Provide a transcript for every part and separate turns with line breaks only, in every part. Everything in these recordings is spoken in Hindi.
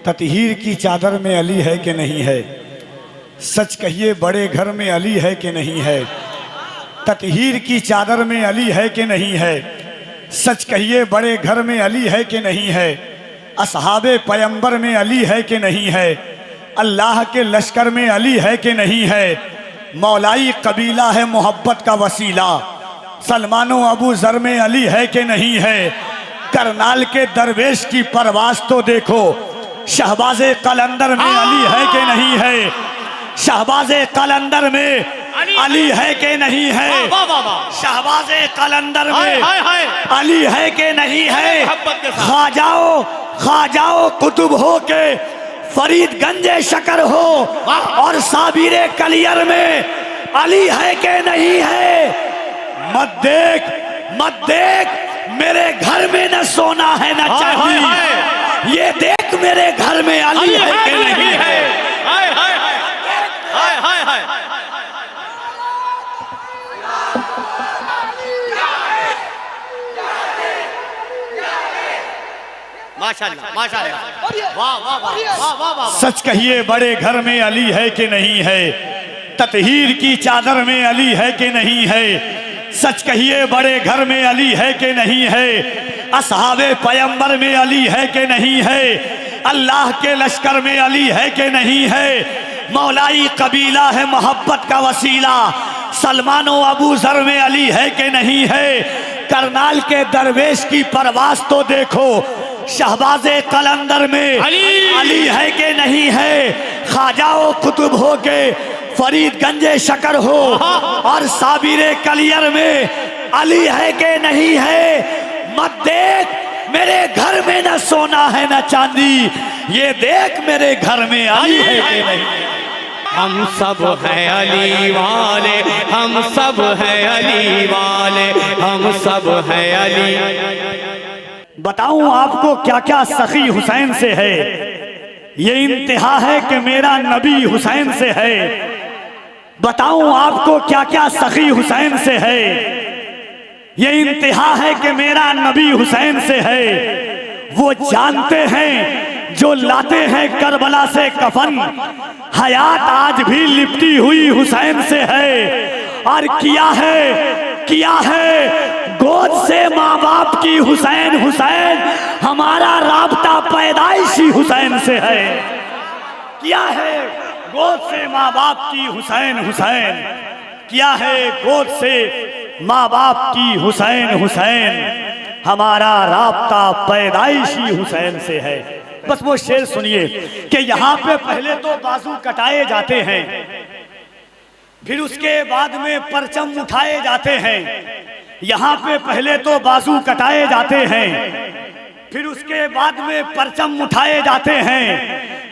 ततहीर की चादर में अली है कि नहीं है? सच कहिए बड़े घर में अली है कि नहीं है? ततहीर की चादर में अली है कि नहीं है? सच कहिए बड़े घर में अली है कि नहीं है? असहाबे पैगंबर में अली है कि नहीं है? अल्लाह के लश्कर में अली है कि नहीं है? मौलाई कबीला है मोहब्बत का वसीला, सलमानो अबू ज़र में अली है कि नहीं है? करनाल के दरवेश की परवास तो देखो, शहबाज़े कलंदर में अली है कि नहीं है? शहबाज़े कलंदर में अली है कि नहीं है? शहबाज़े कलंदर में अली है कि नहीं है? खाजाओ कुतुब हो के फरीदगंज शकर हो और साबिरे कलियर में अली है कि नहीं है? मत देख मेरे घर में न सोना है न चांदी, ये देख मेरे घर में अली है कि नहीं है?
माशाअल्लाह माशाअल्लाह, वाह वाह वाह वाह वाह।
सच कहिए बड़े घर में अली है कि नहीं है? ततहीर की चादर में अली है कि नहीं है? सच कहिए बड़े घर में अली है कि नहीं है? असहाबे पैगंबर में अली है कि नहीं है? अल्लाह के लश्कर में अली है कि नहीं है? मौलाई कबीला है मोहब्बत का वसीला, सलमानो अबू ज़र में अली है कि नहीं है? करनाल के दरवेश की परवास तो देखो, शहबाज़े कलंदर में अली है कि नहीं है? खाजाओ कुतुब हो के फरीदगंज शकर हो और साबिरे कलियर में अली है कि नहीं है? मत देख मेरे घर में न सोना है न चांदी, ये देख मेरे घर में अली है कि नहीं है?
हम सब हैं अली वाले, हम सब हैं अली वाले, हम सब हैं अली।
बताऊं आपको क्या क्या सखी हुसैन से है? ये इंतहा है कि मेरा नबी हुसैन से है। बताऊं आपको क्या क्या सखी हुसैन से है? ये इंतहा है कि मेरा नबी हुसैन से है। वो जानते हैं जो लाते हैं करबला से कफन, हयात आज भी लिपटी हुई हुसैन से है। और किया है गोद से माँ बाप की हुसैन, हुसैन हमारा राबता पैदाइशी हुसैन से है। किया है गोद से माँ बाप की हुसैन, हुसैन किया है गोद से माँ बाप की हुसैन, हुसैन हमारा राबता पैदाइशी हुसैन से है। बस वो शेर सुनिए कि यहाँ पे पहले तो बाजू कटाए जाते हैं, फिर उसके बाद में परचम उठाए जाते हैं। यहाँ पे पहले तो बाजू कटाए जाते हैं, फिर उसके बाद में परचम उठाए जाते हैं।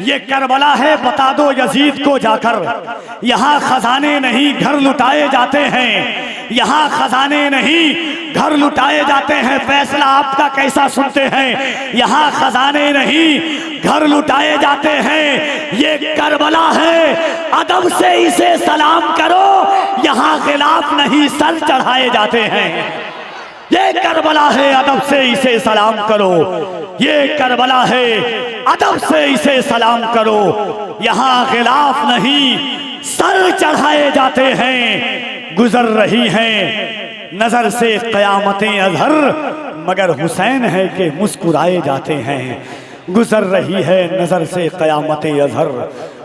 ये करबला है बता दो यजीद को जाकर, यहाँ खजाने नहीं घर लुटाए जाते हैं। यहाँ खजाने नहीं घर लुटाए जाते हैं। फैसला आपका कैसा सुनते हैं? यहाँ खजाने नहीं घर लुटाए जाते हैं। ये करबला है अदब से इसे सलाम करो, यहाँ खिलाफ नहीं सर चढ़ाए जाते हैं। ये करबला है अदब से इसे सलाम करो, ये करबला है अदब से इसे सलाम करो, यहाँ खिलाफ नहीं सर चढ़ाए जाते हैं। गुजर रही हैं नजर से क़यामतें अज़हर, मगर हुसैन है कि मुस्कुराए जाते हैं। गुजर रही है नजर से क़यामतें अज़हर,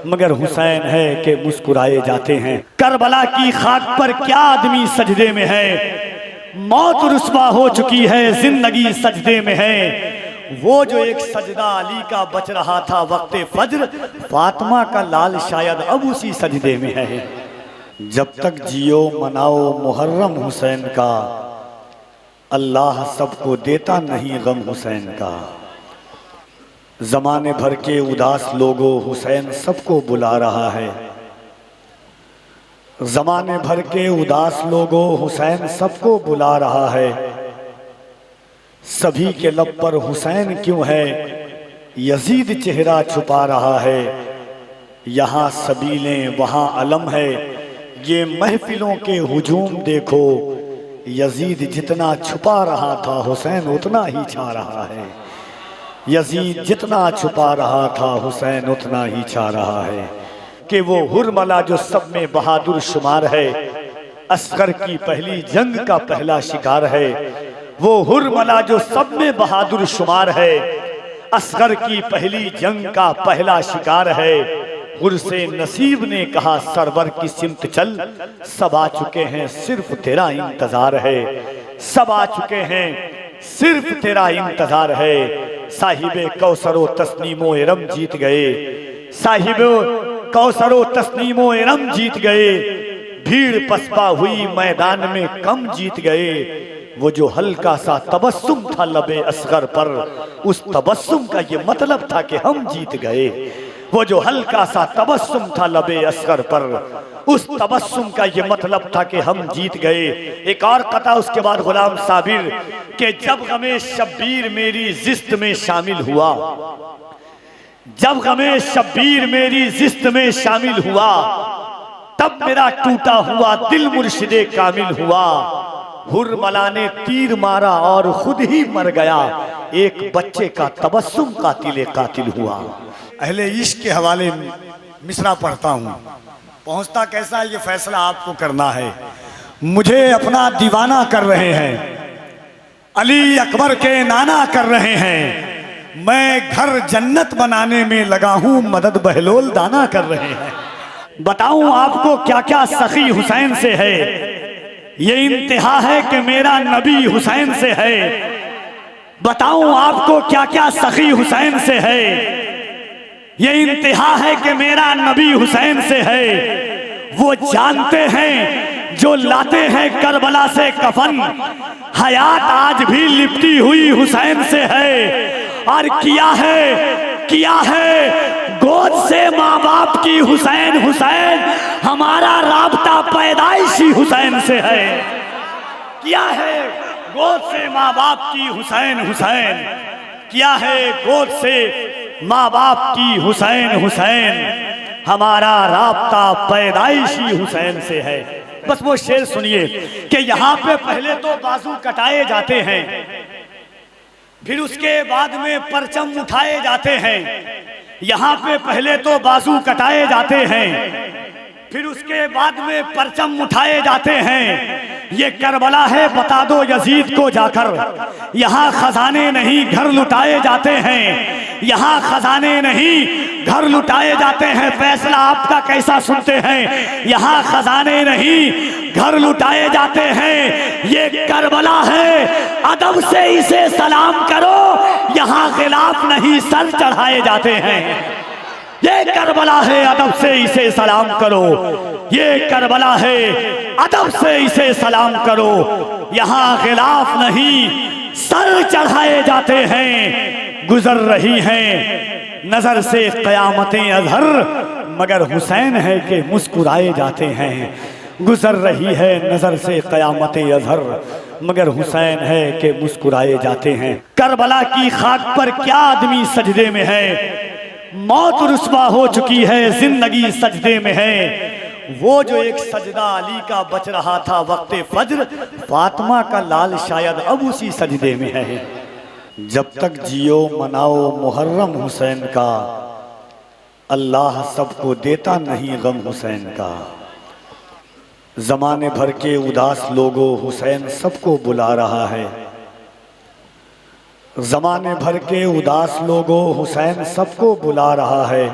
मगर हुसैन है कि मुस्कुराए जाते हैं। करबला की खाक पर क्या आदमी सजदे में है, मौत रुस्वा हो चुकी है जिंदगी सजदे में है। वो जो एक सजदा अली का बच रहा था वक्ते फज्र, फातिमा का लाल शायद अब उसी सजदे में है। जब तक जियो मनाओ मुहर्रम हुसैन का, अल्लाह सबको देता नहीं गम हुसैन का। जमाने भर के उदास लोगों हुसैन सबको बुला रहा है। जमाने भर के उदास लोगों हुसैन सबको बुला रहा है। सभी के लब पर हुसैन क्यों है, यजीद चेहरा छुपा रहा है। यहाँ सबीलें वहाँ अलम है, ये महफिलों के हुजूम देखो। यजीद जितना छुपा रहा था हुसैन उतना ही छा रहा है। यजीद जितना छुपा रहा था हुसैन उतना ही चाह रहा है कि वो हुरमला जो सब में बहादुर शुमार है, असगर की पहली जंग का पहला शिकार है। वो हुरमला जो सब में बहादुर शुमार है, असगर की पहली जंग का पहला शिकार है। हुर से नसीब ने कहा सरवर की सिमत चल, सब आ चुके हैं सिर्फ तेरा इंतजार है, सब आ चुके हैं सिर्फ तेरा इंतजार है। साहिबे कौसरो तस्नीमो इरम जीत गए, साहिबे कौसरो तस्नीमो इरम जीत गए। भीड़ पसपा हुई मैदान में कम जीत गए। वो जो हल्का सा तबस्सुम था लबे असगर पर, उस तबस्सुम का ये मतलब था कि हम जीत गए। वो जो हल्का सा तबस्सुम था लबे असगर पर, उस तबस्सुम का ये मतलब था कि हम जीत गए। एक और कथा उसके बाद गुलाम साबिर के जब गमे शब्बीर मेरी जिस्त में शामिल हुआ, जब गमे शब्बीर मेरी जिस्त में शामिल हुआ, तब मेरा टूटा हुआ दिल मुर्शिदे कामिल हुआ। हुरमला ने तीर मारा और खुद ही मर गया, एक बच्चे का तबस्सुम कातिल कातिल हुआ। अहले इश्क के हवाले मिसरा पढ़ता हूँ, पहुँचता कैसा है ये फैसला आपको करना है। मुझे अपना दीवाना कर रहे हैं, अली अकबर के नाना कर रहे हैं, मैं घर जन्नत बनाने में लगा हूँ, मदद बहलोल दाना कर रहे हैं। बताऊं आपको क्या क्या सखी हुसैन से है, ये इंतहा है कि मेरा नबी हुसैन से है। बताऊं आपको क्या क्या सखी हुसैन से है, ये इंतहा है कि मेरा नबी हुसैन से है। वो जानते हैं जो लाते हैं करबला से कफन, हयात आज भी लिपटी हुई हुसैन से है। और किया है गोद से माँ बाप की हुसैन हुसैन, हमारा राबता पैदाइशी हुसैन से है। किया है गोद से माँ बाप की हुसैन हुसैन, किया है गोद से माँ बाप की हुसैन हुसैन, हमारा राबता पैदाइशी हुसैन से है। बस वो शेर सुनिए कि यहाँ पे पहले तो बाजू कटाए जाते हैं, फिर उसके बाद में परचम उठाए जाते हैं। यहाँ पे पहले तो बाजू कटाए जाते हैं, फिर उसके बाद में परचम उठाए जाते हैं। ये करबला है बता दो यजीद को जाकर, यहाँ खजाने नहीं घर लुटाए जाते हैं, यहाँ खजाने नहीं घर लुटाए जाते हैं। फैसला आपका कैसा सुनते हैं, यहाँ खजाने नहीं घर लुटाए जाते हैं। ये करबला है अदब से इसे सलाम करो, यहाँ खिलाफ नहीं सर चढ़ाए जाते हैं। ये करबला है अदब से इसे सलाम करो, ये करबला है अदब से इसे सलाम करो, यहाँ खिलाफ नहीं सर चढ़ाए जाते हैं। गुजर रही हैं नजर से कयामतें अजहर, मगर हुसैन है कि मुस्कुराए जाते हैं। गुजर रही है नजर से कयामतें अजहर, मगर हुसैन है कि मुस्कुराए जाते हैं। करबला की खाक पर क्या आदमी सजदे में है, मौत रुस्वा हो चुकी है जिंदगी सजदे में है। वो जो एक सजदा अली का बच रहा था वक्ते फज्र, फातिमा का लाल शायद अब उसी सजदे में है। जब तक जियो मनाओ मुहर्रम हुसैन का, अल्लाह सबको देता नहीं गम हुसैन का। जमाने भर के उदास लोगों हुसैन सबको बुला रहा है, जमाने भर के उदास लोगों हुसैन सबको बुला रहा है।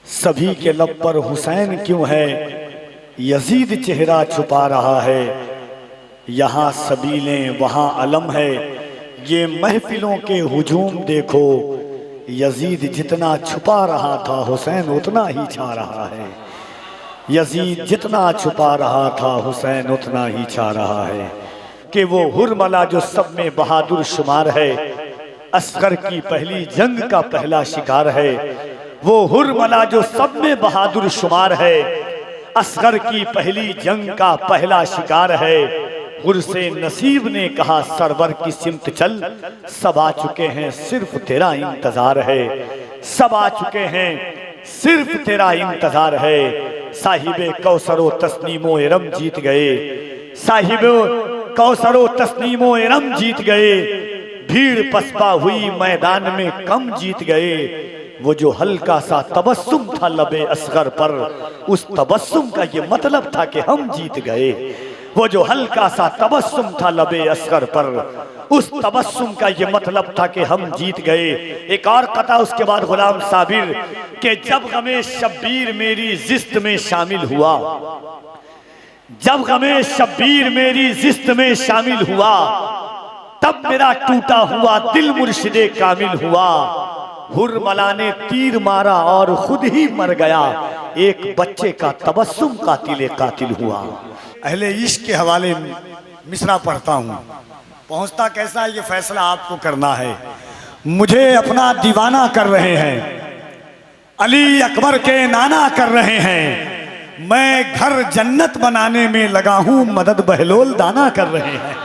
सभी के लब पर हुसैन क्यों है, यजीद चेहरा छुपा रहा है। यहाँ सबीलें वहाँ अलम है, ये महफिलों के हुजूम देखो। यजीद जितना छुपा रहा था हुसैन उतना ही छा रहा है। यजीद जितना छुपा रहा था हुसैन उतना ही छा रहा है। कि वो हुरमला जो सब में बहादुर शुमार है, असगर की पहली जंग का पहला शिकार है। वो हुरमला जो सब में बहादुर शुमार है, असगर की पहली जंग का पहला शिकार है। हुर से नसीब ने कहा सरवर की सिमत चल, सब आ चुके हैं सिर्फ तेरा इंतजार है, सब आ चुके हैं सिर्फ तेरा इंतजार है। साहिबे कौसरो तस्नीमो इरम जीत गए, साहिबे कौसरो तस्नीमो इरम जीत गए। भीड़ पसपा हुई मैदान में कम जीत गए। वो जो हल्का सा तबस्सुम था लबे असगर पर, उस तबस्सुम का ये मतलब था कि हम जीत गए। वो जो हल्का सा तबस्सुम था लबे असगर पर, उस तबस्सुम का ये मतलब था कि हम जीत गए। एक और कथा उसके बाद गुलाम साबिर के जब गमे शब्बीर मेरी जिस्त में शामिल हुआ, जब गमे शब्बीर मेरी जिस्त में शामिल हुआ, तब मेरा टूटा हुआ दिल मुर्शिदे कामिल हुआ। हुरमला ने तीर मारा और खुद ही मर गया, एक बच्चे का तबस्सुम कातिल हुआ। अहले इश्क के हवाले मिसरा पढ़ता हूँ, पहुँचता कैसा है ये फैसला आपको करना है। मुझे अपना दीवाना कर रहे हैं, अली अकबर के नाना कर रहे हैं। मैं घर जन्नत बनाने में लगा हूँ, मदद बहलोल दाना कर रहे हैं।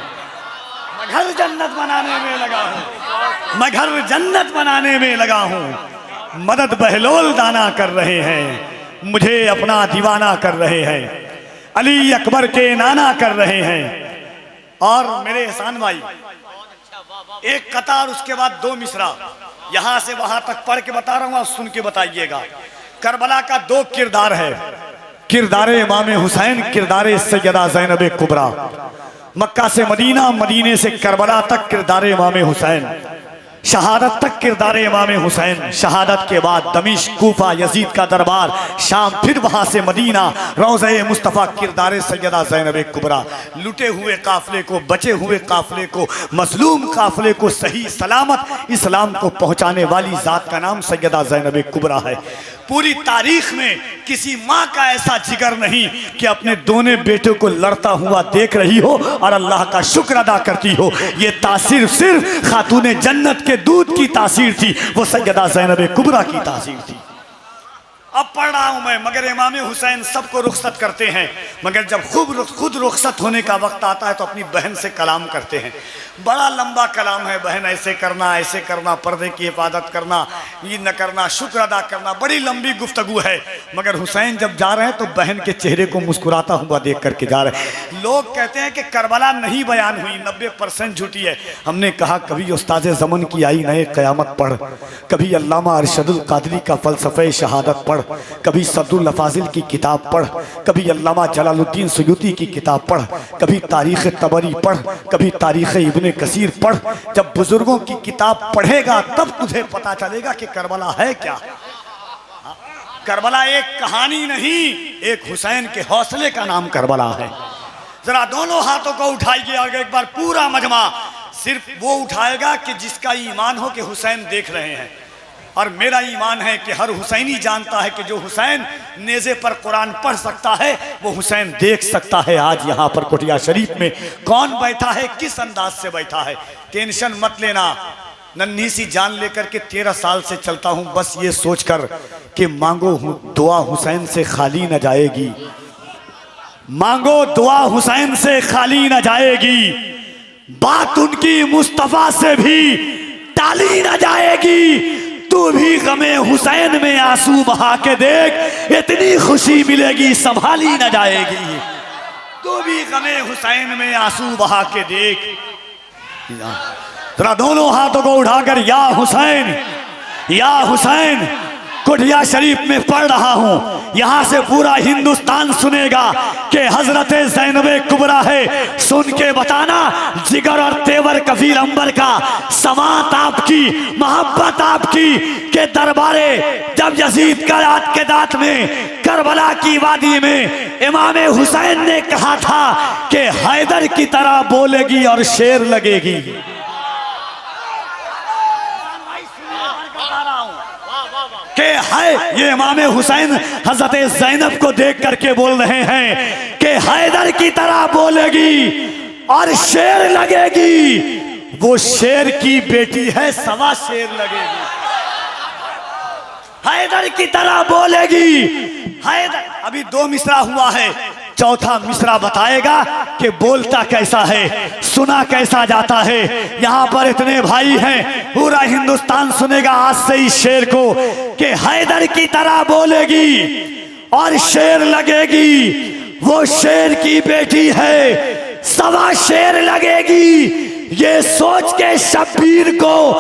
मैं घर जन्नत बनाने में लगा हूँ, मैं घर जन्नत बनाने में लगा हूँ, मदद बहलोल दाना कर रहे हैं। मुझे अपना दीवाना कर रहे हैं, अली अकबर के नाना कर रहे हैं। और मेरे एहसान भाई एक कतार उसके बाद दो मिसरा यहां से वहां तक पढ़ के बता रहा हूं, आप सुन के बताइएगा। करबला का दो किरदार है, किरदारे इमाम हुसैन, किरदारे सैयदा ज़ैनब कुबरा। मक्का से मदीना, मदीने से करबला तक किरदारे इमाम हुसैन, शहादत तक किरदारे इमाम हुसैन, शहादत के बाद दमिश्क, कूफा, यजीद का दरबार, शाम, फिर वहां से मदीना, रोज़े मुस्तफ़ा, किरदारे सैयदा ज़ैनब कुबरा। लुटे हुए काफले को, बचे हुए काफले को, मजलूम काफले को सही सलामत इस्लाम को पहुंचाने वाली जात का नाम सैयदा ज़ैनब कुबरा है। पूरी तारीख में किसी माँ का ऐसा जिगर नहीं कि अपने दोनों बेटों को लड़ता हुआ देख रही हो और अल्लाह का शुक्र अदा करती हो। ये तासीर सिर्फ खातूने जन्नत के दूध की तासीर थी, वो सैयदा ज़ैनब कुबरा की तासीर थी। अब पढ़ रहा हूं मैं, मगर इमाम हुसैन सबको रुखसत करते हैं, मगर जब खुद रुखसत होने का वक्त आता है तो अपनी बहन से कलाम करते हैं। बड़ा लंबा कलाम है, बहन ऐसे करना, पर्दे की हिफाजत करना, ये न करना, शुक्र अदा करना, बड़ी लंबी गुफ्तगू है। मगर हुसैन जब जा रहे हैं तो बहन के चेहरे को मुस्कुराता हुआ देख करके जा रहे हैं। लोग कहते हैं कि करबला नहीं बयान हुई, 90% झूठी है। हमने कहा कभी उस्ताद ज़मन की आई नए क़यामत पढ़, कभी अल्लामा अरशदुल कादरी का फ़लसफ़े शहादत पढ़, कभी सद्दुल लफाजिल की किताब पढ़, कभी अल्लामा जलालुद्दीन सुयूती की किताब पढ़, कभी तारीख़ तबरी पढ़, कभी तारीख़ इब्ने कसीर पढ़। जब बुजुर्गों की किताब पढ़ेगा तब तुझे पता चलेगा कि करबला है क्या। करबला एक कहानी नहीं, एक हुसैन के हौसले का नाम करबला है। जरा दोनों हाथों को उठाइए और एक बार पूरा मजमा सिर्फ वो उठाएगा कि जिसका ईमान हो कि हुसैन देख रहे हैं। और मेरा ईमान है कि हर हुसैनी जानता है कि जो हुसैन नेज़े पर कुरान पढ़ सकता है वो हुसैन देख सकता है। आज यहाँ पर कुटिया शरीफ में कौन बैठा है, किस अंदाज से बैठा है। टेंशन मत लेना, नन्ही सी जान लेकर के 13 साल से चलता हूँ, बस ये सोचकर कि मांगो दुआ हुसैन से खाली न जाएगी, मांगो दुआ हुसैन से खाली न जाएगी, बात उनकी मुस्तफ़ा से भी टाली न जाएगी। तू भी गमे हुसैन में आंसू बहा के देख, इतनी खुशी मिलेगी संभाली न जाएगी। तू भी गमे हुसैन में आंसू बहा के देख। जरा दोनों हाथों को उठाकर या हुसैन, या हुसैन कुटिया शरीफ में पढ़ रहा हूँ। यहाँ से पूरा हिंदुस्तान सुनेगा कि हजरत ज़ैनब कुबरा है। सुन के बताना, जिगर और तेवर कफीर अंबर का, समात आपकी, मोहब्बत आपकी के दरबारे जब यजीद का रात के दात में करबला की वादी में इमाम हुसैन ने कहा था कि हैदर की तरह बोलेगी और शेर लगेगी। के है ये इमाम हुसैन हजरत ज़ैनब को देख करके बोल रहे हैं कि हैदर की तरह बोलेगी और शेर लगेगी। वो शेर की बेटी है, सवा शेर लगेगी। हैदर की तरह बोलेगी। हैदर, अभी 2 मिसरा हुआ है, चौथा मिसरा बताएगा कि बोलता कैसा है, सुना कैसा जाता है। यहाँ पर इतने भाई हैं, पूरा हिंदुस्तान सुनेगा आज से इस शेर को कि हैदर की तरह बोलेगी और शेर लगेगी। वो शेर की बेटी है, सवा शेर लगेगी। ये सोच के शब्बीर को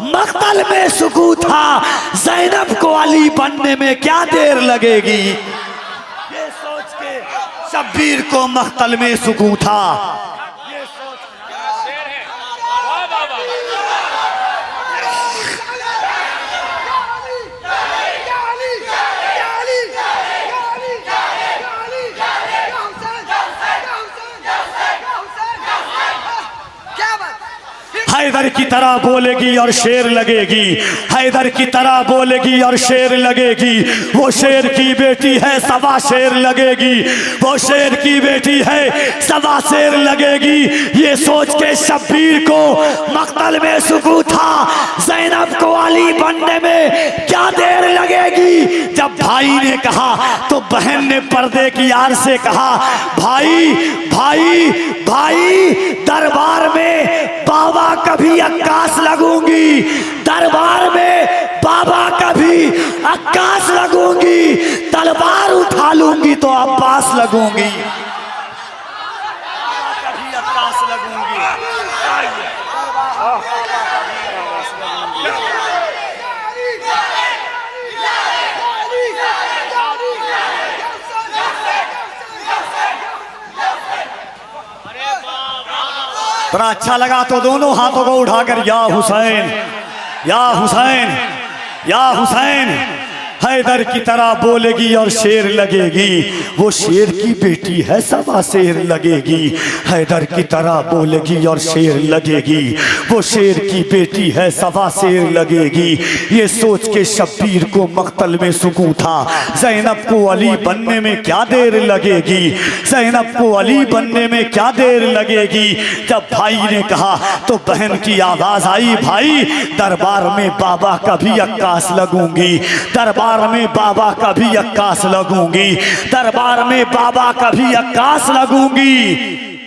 मक्तल में सुकून था, ज़ैनब को अली बनने में क्या देर लगेगी। ये सोच के शब्बीर को मक्तल में सुकून था। हैदर की तरह बोलेगी और शेर लगेगी, हैदर की तरह बोलेगी और शेर लगेगी। वो शेर की बेटी है सवा शेर लगेगी, वो शेर की बेटी है सवा शेर लगेगी। ये सोच के शब्बीर को मक्तल में सुकून था, ज़ैनब को अली बनने में क्या देर लगेगी। जब भाई ने कहा तो बहन ने पर्दे की आड़ से कहा, भाई भाई भाई दरबार में बाबा कभी अक्कास लगूंगी, दरबार में बाबा कभी अक्कास लगूंगी, तलवार उठा लूंगी तो अब्बास लगूंगी, कभी अक्कास लगूंगी। बड़ा अच्छा लगा तो दोनों हाथों को उठाकर या हुसैन या हुसैन या हुसैन। हैदर की तरह बोलेगी और शेर लगेगी, वो शेर की बेटी है सवा शेर लगेगी। हैदर की तरह बोलेगी और शेर लगेगी, वो शेर की बेटी है सवा शेर लगेगी। ये सोच के शब्बीर को मक्तल में सुकून था, ज़ैनब को अली बनने में क्या देर लगेगी, ज़ैनब को अली बनने में क्या देर लगेगी। जब भाई ने कहा तो बहन की आवाज आई, भाई दरबार में बाबा का भी अक्कास लगूंगी, दरबार में बाबा का भी अक्कास लगूंगी, दरबार में बाबा का भी अक्कास लगूंगी,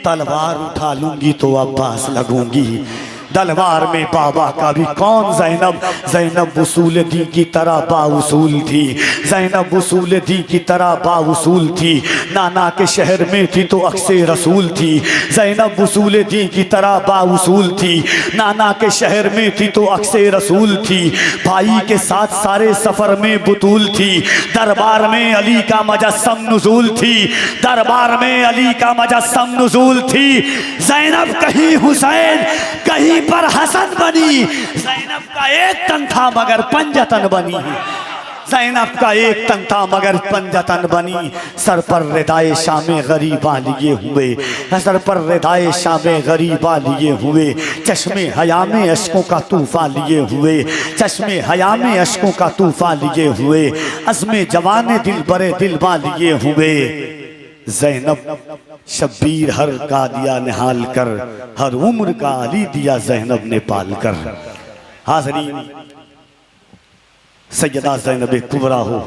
तलवार उठा लूंगी तो अब्बास लगूंगी। तलवार में बाबा का भी कौन। ज़ैनब ज़ैनब उसूल दी की तरह बाउसूल थी, ज़ैनब उसूल दी की तरह बाउसूल थी। नाना के शहर में थी तो अक्से रसूल थी, ज़ैनब उसूल दी की तरह बाउसूल थी। नाना के शहर में थी तो अक्से रसूल थी, भाई के साथ सारे सफ़र में बुतूल थी। दरबार में अली का मजस्सम नुज़ूल थी, दरबार में अली का मजस्सम नुज़ूल थी। ज़ैनब कहीं हुसैन कहीं पर हसन बनी, ज़ैनब का एक तन था मगर पंजतन बनी, ज़ैनब का एक तन था मगर पंजतन बनी। सर पर रिदाए शामे गरीबा लिए हुए, सर पर रिदाए शामे गरीबा लिए हुए। चश्मे हया में अश्कों का तूफा लिए हुए, चश्मे हया में अश्कों का तूफा लिए हुए। अज़्मे जवाने दिल बरे दिलवा लिए हुए। ज़ैनब शब्बीर हर का दिया निहाल कर, हर उम्र का अली दिया ज़ैनब ने पाल कर। हाज़रीन, सैयदा ज़ैनब कुबरा हो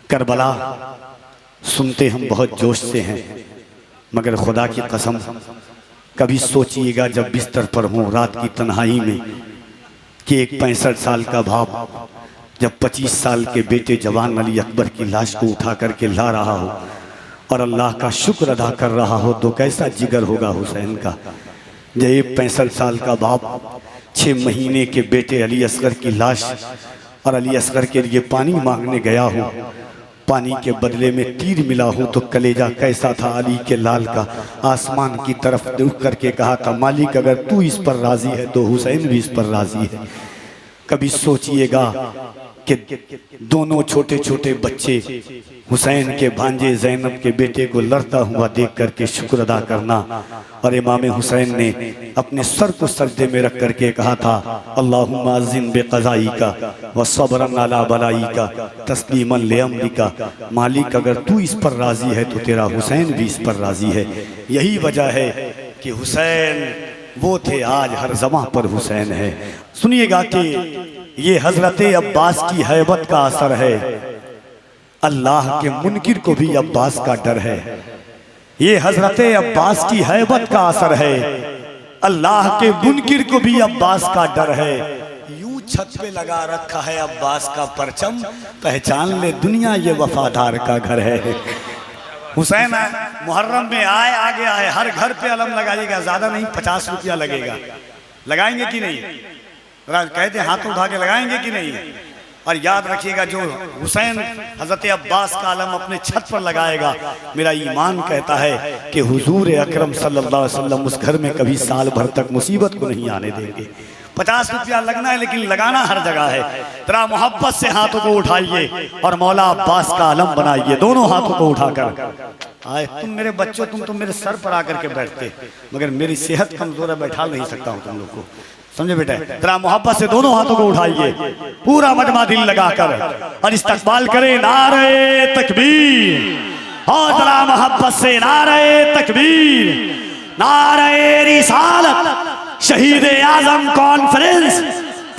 करबला सुनते हम बहुत जोश से हैं, मगर खुदा की कसम कभी सोचिएगा जब बिस्तर पर हों रात की तन्हाई में कि एक 65 साल का बाप जब 25 साल के बेटे जवान अली अकबर की लाश को उठा करके ला रहा हो और अल्लाह का शुक्र अदा कर रहा हो, तो कैसा जिगर होगा हुसैन का। जब 65 साल का बाप 6 महीने के बेटे अली असगर की लाश और अली असगर के लिए पानी मांगने गया हो, पानी के बदले में तीर मिला हो, तो कलेजा कैसा था अली के लाल का। आसमान की तरफ रुख करके कहा था, मालिक अगर तू इस पर राजी है तो हुसैन भी इस पर राजी है। कभी सोचिएगा कि दोनों छोटे छोटे बच्चे हुसैन के भांजे ज़ैनब के बेटे को लड़ता हुआ देख करके शुक्र अदा करना। और इमाम हुसैन ने अपने सर को सजदे में रख करके कहा था, अल्लाहुम्मा अज़्ज़िन बिक़ज़ाई का व सब्रन अला बलाई का तस्लीमन ले अम्री का। मालिक अगर तू इस पर राज़ी है तो तेरा हुसैन भी इस पर राज़ी है। यही वजह है कि हुसैन वो थे, आज हर ज़मां पर हुसैन है। सुनिएगा कि ये हजरत अब्बास की हैबत का असर है, अल्लाह के मुनकिर को भी अब्बास का डर है। ये हजरत अब्बास की हैबत का असर है, अल्लाह के मुनकिर को भी अब्बास का डर है। यूं छत पे लगा रखा है अब्बास का परचम, पहचान ले दुनिया ये वफादार का घर है। हुसैन मुहर्रम में आगे आए, हर घर पे अलम लगाइएगा, ज्यादा नहीं 50 रुपया लगेगा। लगाएंगे कि नहीं? कहते हाथों उठा के लगाएंगे कि नहीं? और याद रखिएगा, जो हुसैन हजरत अब्बास का अलम अपने छत पर लगाएगा, मेरा ईमान कहता है कि हुजूर अकरम सल्लल्लाहु अलैहि वसल्लम उस घर में कभी साल भर तक मुसीबत को नहीं आने देंगे। 50 रुपया लगना है, लेकिन लगाना हर जगह है। जरा मोहब्बत से हाथों को उठाइए और मौला अब्बास का अलम बनाइए, दोनों हाथों को उठाकर। आए तुम मेरे बच्चों, तुम तो मेरे सर पर आकर के बैठते, मगर मेरी सेहत कमजोर है, बैठा नहीं सकता हूँ तुम लोग को, समझे बेटा? जरा मोहब्बत से दोनों हाथों को उठाइए, पूरा मजमा दिल लगाकर, और इस्तकबाल करें नारे तकबीर। और जरा मोहब्बत से नारे तकबीर, नारे रिसालत, शहीद आजम कॉन्फ्रेंस,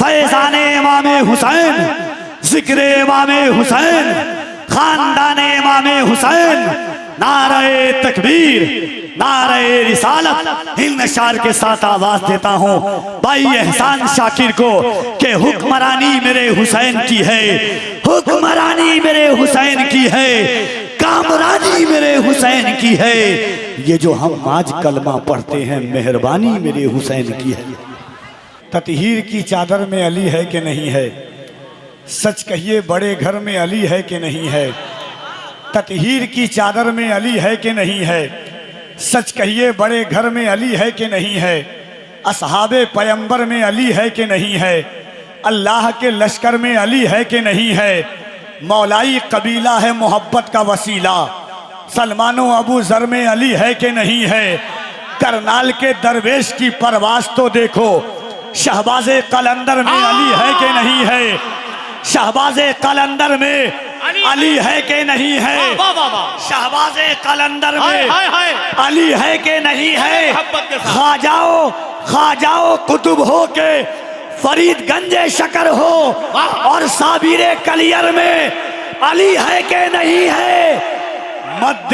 फैजान इमाम हुसैन, जिक्र इमाम हुसैन, खानदान इमाम हुसैन, नारे तकबीर, नारे रिसालत। इन अशार के साथ आवाज देता हूँ भाई एहसान शाकिर को कि हुक्मरानी मेरे हुसैन की है, हुक्मरानी मेरे हुसैन की है, कामरानी मेरे हुसैन की है। ये जो हम आज कलमा पढ़ते हैं, मेहरबानी मेरे हुसैन की है। ततहीर की चादर में अली है कि नहीं है? सच कहिए बड़े घर में अली है कि नहीं है? ततहीर की चादर में अली है कि नहीं है? सच कहिए बड़े घर में अली है कि नहीं है? असहाबे पैगंबर में अली है कि नहीं है? अल्लाह के लश्कर में अली है कि नहीं है? मौलाई कबीला है मोहब्बत का वसीला, सलमानो अबू जर में अली है कि नहीं है? करनाल के दरवेश की परवाज तो देखो, शहबाजे कलंदर में अली है कि नहीं है? शहबाजे कलंदर में अली है कि नहीं है? शहबाजे कलंदर में अली है कि नहीं है? खा जाओ कुतुब हो के फरीदगंज शकर हो, और साबिरे कलियर में अली है कि नहीं है? मत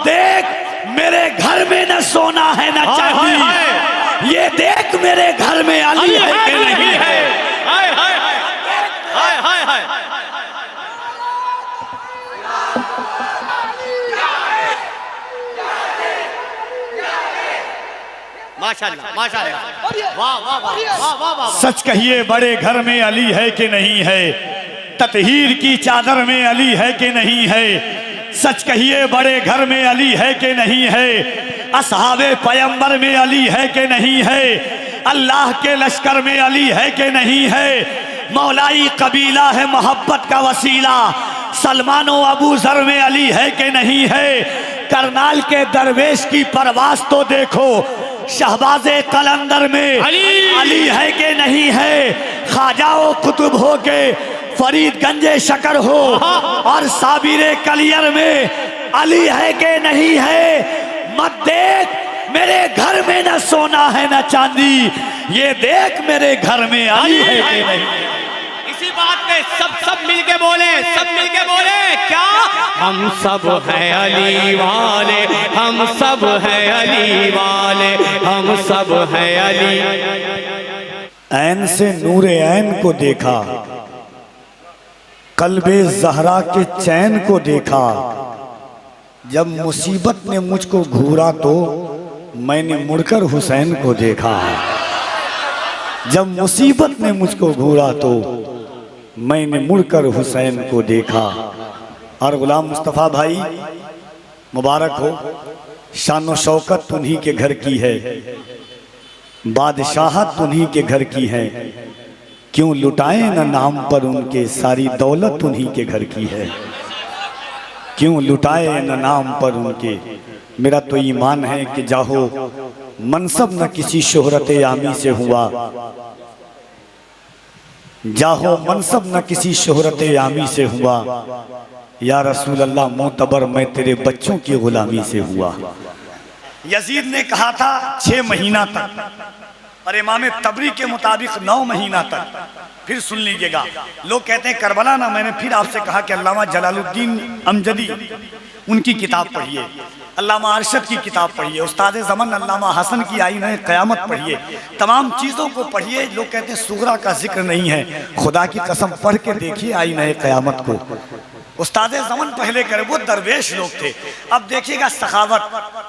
देख मेरे घर में न सोना है न चांदी, ये देख मेरे घर में अली है कि नहीं है? माशाअल्लाह, माशाअल्लाह, वाह वाह वाह वाह वाह। सच कहिए बड़े घर में अली है कि नहीं है? ततहीर की चादर में अली है कि नहीं है? सच कहिए बड़े घर में अली है कि नहीं है? असहाबे पैगंबर में अली है कि नहीं है? अल्लाह के लश्कर में अली है कि नहीं है? मौलाई कबीला है मोहब्बत का वसीला, सलमानो अबू जर में अली है कि नहीं है? करनाल के दरवेश की परवाज तो देखो, शहबाजे कलंदर में अली है कि नहीं है? खाजाओ कुतुब हो के फरीदगंज शकर हो, और साबिरे कलियर में अली है कि नहीं है? मत देख मेरे घर में न सोना है न चांदी, ये देख मेरे घर में अली है कि नहीं?
इसी बात पे सब मिलके बोले, सब मिलके बोले क्या? हम सब हैं अली वाले, हम सब हैं अली वाले, हम सब हैं अली।
ऐन से नूरे ऐन को देखा, कल्बे ज़हरा के चैन को देखा, जब मुसीबत ने मुझको घूरा तो मैंने मुड़कर हुसैन को देखा। जब मुसीबत ने मुझको घूरा तो मैंने मुड़कर हुसैन को देखा। और गुलाम मुस्तफ़ा भाई मुबारक हो, शान शौकत उन्हीं के घर की है, बादशाहत उन्हीं के घर की है, क्यों लुटाए न नाम पर उनके, सारी दौलत उन्हीं के घर की है, क्यों लुटाए न नाम पर उनके। मेरा तो ईमान है कि जाहो मनसब न किसी शोहरत आमी से हुआ, जाहो मनसब न किसी शोहरत आमी से हुआ, या रसूल अल्लाह मोतबर मैं तेरे बच्चों की गुलामी से हुआ। यजीद ने कहा था 6 महीना तक, और इमाम तबरी के मुताबिक 9 महीना तक। फिर सुन लीजिएगा, लोग कहते हैं करबला ना, मैंने फिर आपसे कहा कि अल्लामा जलालुद्दीन अमजदी उनकी किताब पढ़िए, अल्लामा अरशद की किताब पढ़िए, उस्ताद ज़मन अल्लामा हसन की आईने क़यामत पढ़िए, तमाम चीज़ों को पढ़िए। लोग कहते हैं सुगरा का जिक्र नहीं है, खुदा की कसम पढ़ के देखिए आईने क़यामत को। उस्ताद ज़मन पहले करे, वो दरवेश लोग थे। अब देखिएगा सखावत,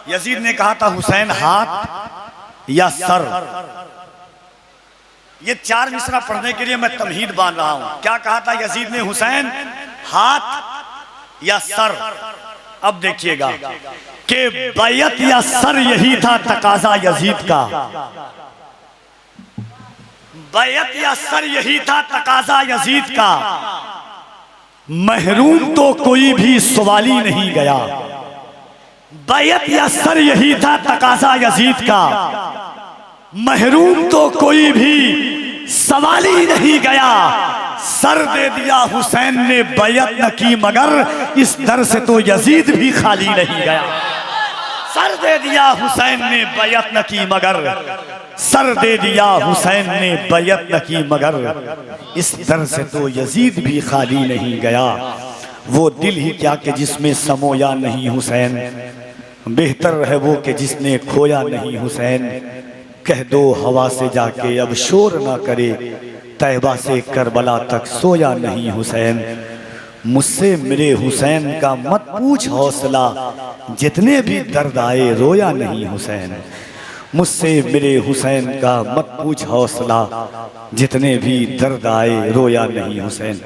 यजीद ने कहा था हुसैन हाथ या सर। ये 4 मिसरा पढ़ने के लिए मैं तमहीद बांध रहा हूं। क्या कहा था यजीद ने? हुसैन हाथ या सर। अब देखिएगा कि बैयत या सर, यही था तकाजा यजीद का। बैयत या सर, यही था तकाजा यजीद का। महरूम तो कोई भी सवाली नहीं गया। बैयत या सर, यही था तकाजा यजीद का। महरूम तो कोई भी सवाली नहीं गया। सर दे दिया हुसैन ने, बैयत न की मगर इस दर से तो यजीद भी खाली नहीं गया। सर दे दिया हुसैन ने, बैयत न की मगर, सर दे दिया हुसैन ने, बैयत न की मगर इस दर से तो यजीद भी खाली नहीं गया। वो दिल ही क्या कि जिसमें समोया नहीं हुसैन, बेहतर है वो कि जिसने खोया नहीं हुसैन। कह दो हवा से जाके अब शोर ना करे, तैबा से करबला तक सोया नहीं हुसैन। मुझसे मेरे हुसैन का मत पूछ हौसला, जितने भी दर्द आए रोया नहीं हुसैन। मुझसे मेरे हुसैन का मत पूछ हौसला, जितने भी दर्द आए रोया नहीं हुसैन।